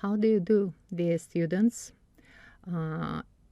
How do you do, dear students?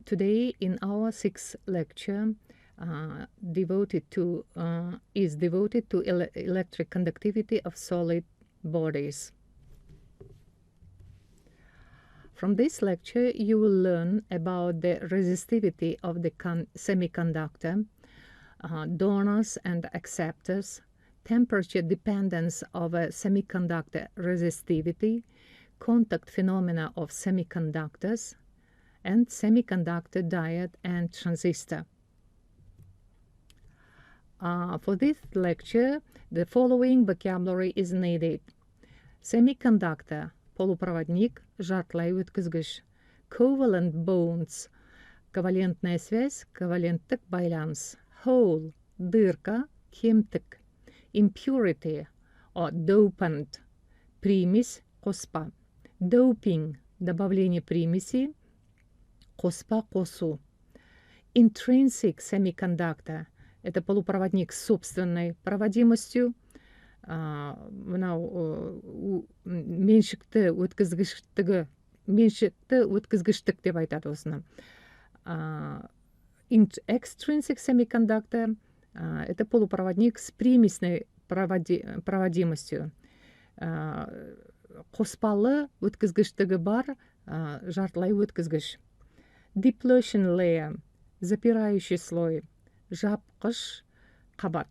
Today in our sixth lecture is devoted to electric conductivity of solid bodies. From this lecture, you will learn about the resistivity of the semiconductor, donors and acceptors, temperature dependence of a semiconductor resistivity, contact phenomena of semiconductors, and semiconductor diode and transistor. For this lecture, the following vocabulary is needed. Semiconductor, полупроводник, жартылай өткізгіш. Covalent bonds, ковалентная связь, коваленттік байланыс. Hole, дырка, кемтік. Impurity, or dopant, примесь, қоспа. Doping, добавление примеси, қоспа қосу. Intrinsic semiconductor, это полупроводник с собственной проводимостью, меншікті өткізгіштік деп айтады осыны. Extrinsic semiconductor, это полупроводник с примесной проводимостью. Қоспалы өткізгіштігі бар жартылай өткізгіш. Depletion layer, запирающий слой, жапқыш қабат.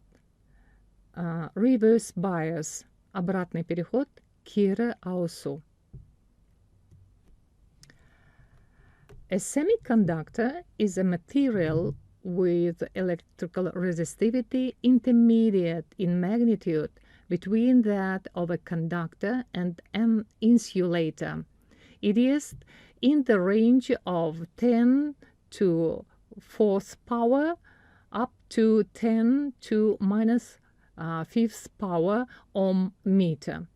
Reverse bias, обратный переход, кері ауысу. A semiconductor is a material with electrical resistivity intermediate in magnitude between that of a conductor and an insulator. It is in the range of 10 to 4th power up to 10 to minus 5th power ohm meter.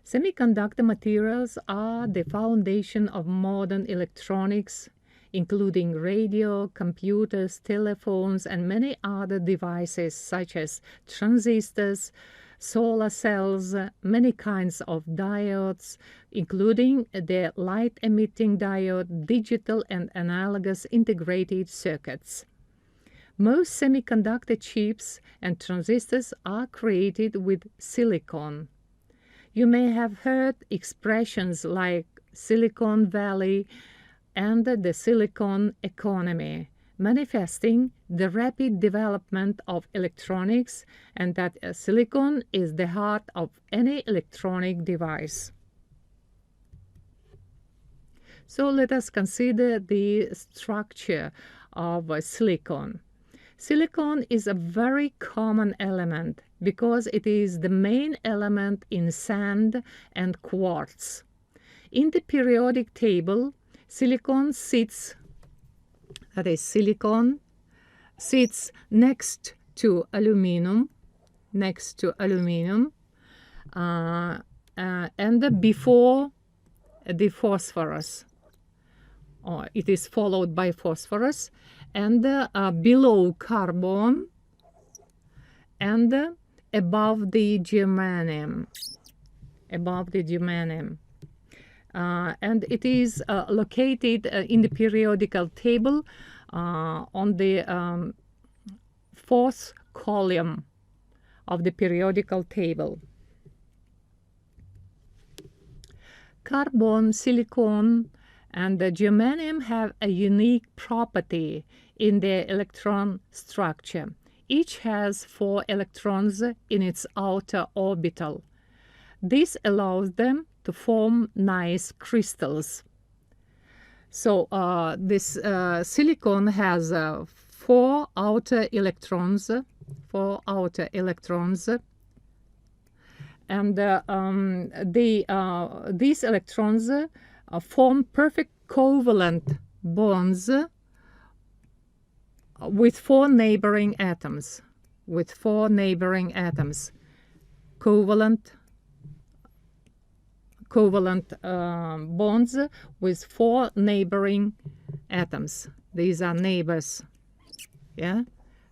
Semiconductor materials are the foundation of modern electronics, including radio, computers, telephones, and many other devices such as transistors, solar cells, many kinds of diodes, including the light-emitting diode, digital and analogous integrated circuits. Most semiconductor chips and transistors are created with silicon. You may have heard expressions like Silicon Valley and the silicon economy, manifesting the rapid development of electronics and that silicon is the heart of any electronic device. So let us consider the structure of silicon. Silicon is a very common element because it is the main element in sand and quartz. In the periodic table, silicon sits next to aluminum, and before the phosphorus. It is followed by phosphorus, and below carbon, and above the germanium. And it is located in the periodical table on the fourth column of the periodical table. Carbon, silicon, and the germanium have a unique property in their electron structure. Each has 4 electrons in its outer orbital. This allows them to form nice crystals. So this silicon has 4 outer electrons, and these electrons form perfect covalent bonds with 4 neighboring atoms. Covalent bonds with 4 neighboring atoms. These are neighbors. Yeah,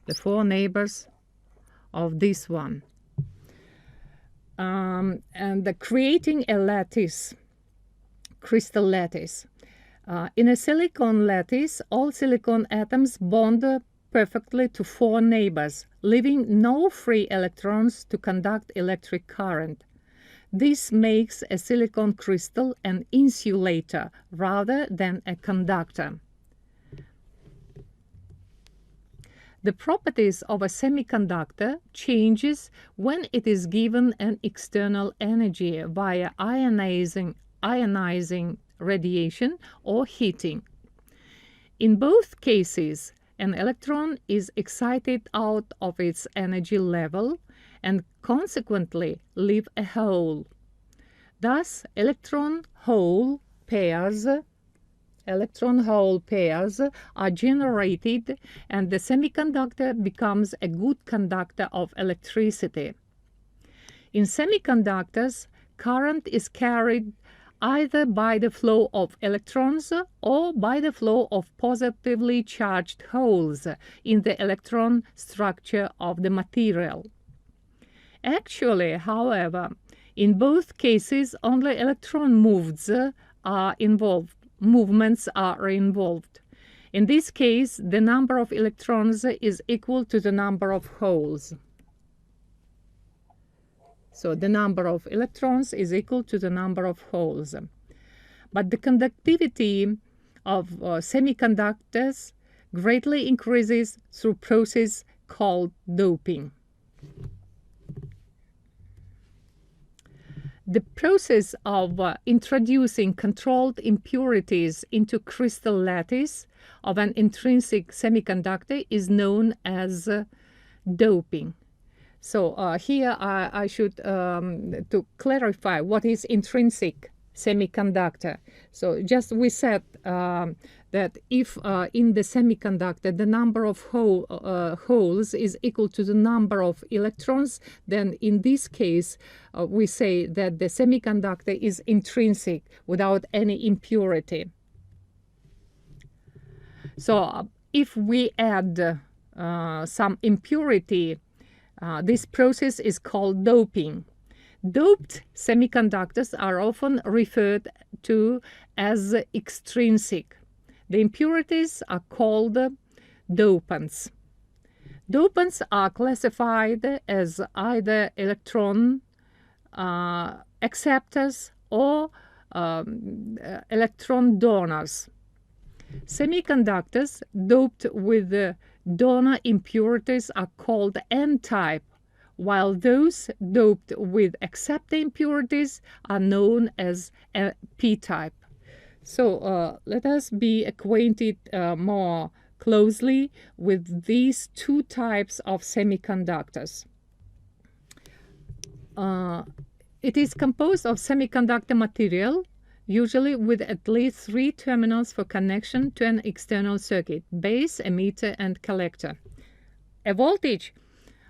the 4 neighbors of this one. And creating a lattice crystal lattice. In a silicon lattice, all silicon atoms bond perfectly to four neighbors, leaving no free electrons to conduct electric current. This makes a silicon crystal an insulator rather than a conductor. The properties of a semiconductor changes when it is given an external energy via ionizing radiation or heating. In both cases, an electron is excited out of its energy level and consequently leave a hole. Thus, electron-hole pairs are generated and the semiconductor becomes a good conductor of electricity. In semiconductors, current is carried either by the flow of electrons or by the flow of positively charged holes in the electron structure of the material. Actually, however, in both cases, only electron movements are involved. In this case, the number of electrons is equal to the number of holes. So the number of electrons is equal to the number of holes. But the conductivity of semiconductors greatly increases through a process called doping. The process of introducing controlled impurities into crystal lattice of an intrinsic semiconductor is known as doping. So here I should to clarify what is intrinsic semiconductor. So just we said that if in the semiconductor the number of holes is equal to the number of electrons, then in this case we say that the semiconductor is intrinsic without any impurity. So if we add some impurity, this process is called doping. Doped semiconductors are often referred to as extrinsic. The impurities are called dopants. Dopants are classified as either electron acceptors or electron donors. Semiconductors doped with donor impurities are called N-type, while those doped with acceptor impurities are known as P-type. So let us be acquainted more closely with these two types of semiconductors. It is composed of semiconductor material, usually with at least 3 terminals for connection to an external circuit: base, emitter, and collector. A voltage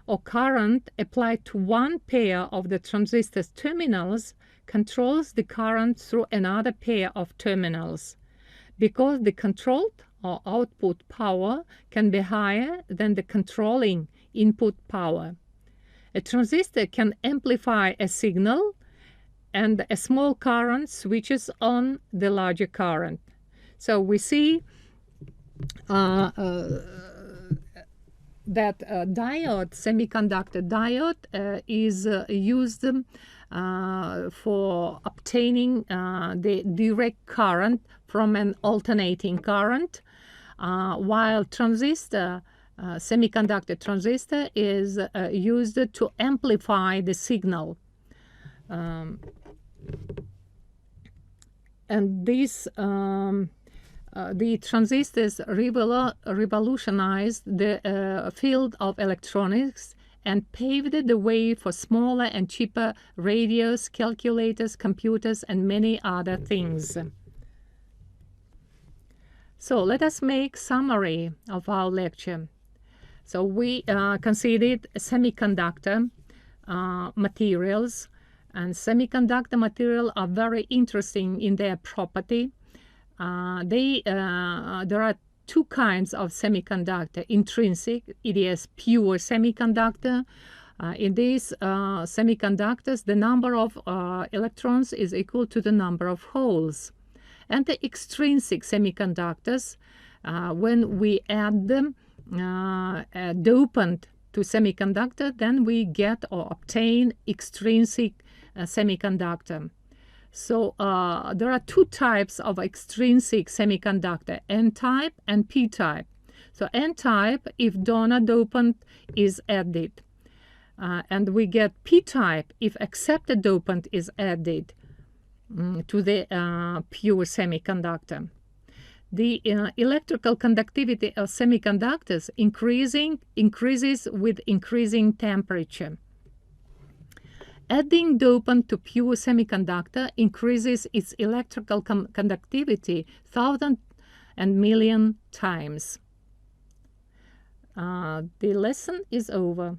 or current applied to one pair of the transistor's terminals controls the current through another pair of terminals. Because the controlled or output power can be higher than the controlling input power, a transistor can amplify a signal and a small current switches on the larger current. So we see that semiconductor diode is used for obtaining the direct current from an alternating current, while semiconductor transistor is used to amplify the signal. And this the transistors revolutionized the field of electronics and paved the way for smaller and cheaper radios, calculators, computers, and many other things. So let us make summary of our lecture. So we considered semiconductor materials, and semiconductor materials are very interesting in their property. There are two kinds of semiconductor: intrinsic, it is pure semiconductor. In these semiconductors, the number of electrons is equal to the number of holes. And the extrinsic semiconductors, when we add them a dopant to semiconductor, then we get or obtain extrinsic semiconductor. So there are two types of extrinsic semiconductor, N-type and P-type. So N-type if donor dopant is added. And we get P-type if accepted dopant is added to the pure semiconductor. The electrical conductivity of semiconductors increases with increasing temperature. Adding dopant to pure semiconductor increases its electrical conductivity 1,000 and million times. The lesson is over.